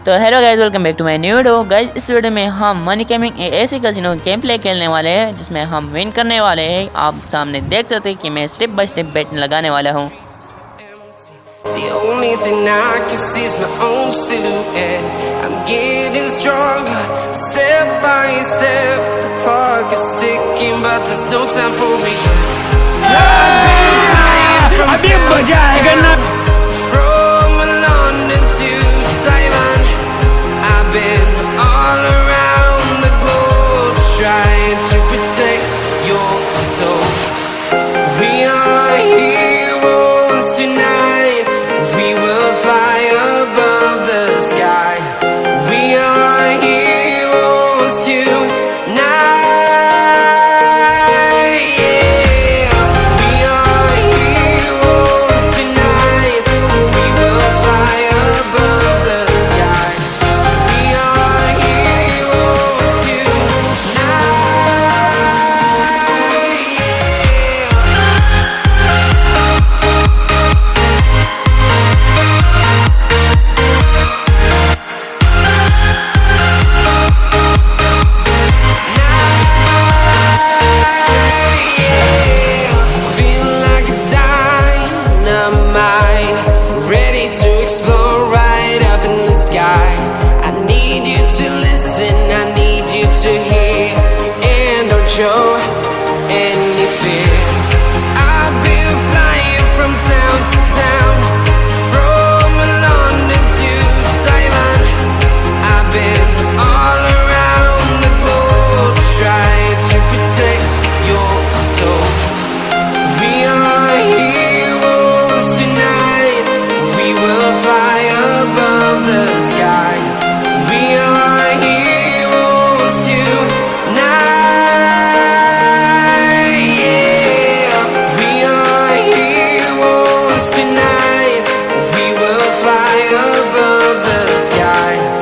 तो hello guys, welcome back to my new video. Guys, इस video में हम मनी गेमिंग ऐसे कैसीनो गेम प्ले खेलने वाले हैं जिसमें हम विन करने वाले हैं। आप सामने देख सकते हैं कि मैं स्टेप बाय स्टेप बेट लगाने वाला हूं। The only thing I can see is my own silhouette. I'm getting stronger, step by step. The clock is ticking, but there's no time for regrets. I've been flying from town to town, from London to Taiwan. I've been all around the globe trying to protect your soul. We are heroes tonight. We will fly above the sky. We are heroes tonight. Yeah. We are heroes tonight. We will fly above the sky. We are heroes tonight. I need you to hear and don't show any fear. I've been flying from town to town, from London to Taiwan. I've been all around the globe trying to protect your soul. We are heroes tonight. We will fly above the sky. We are heroes tonight. Yeah. We are heroes tonight. We will fly above the sky.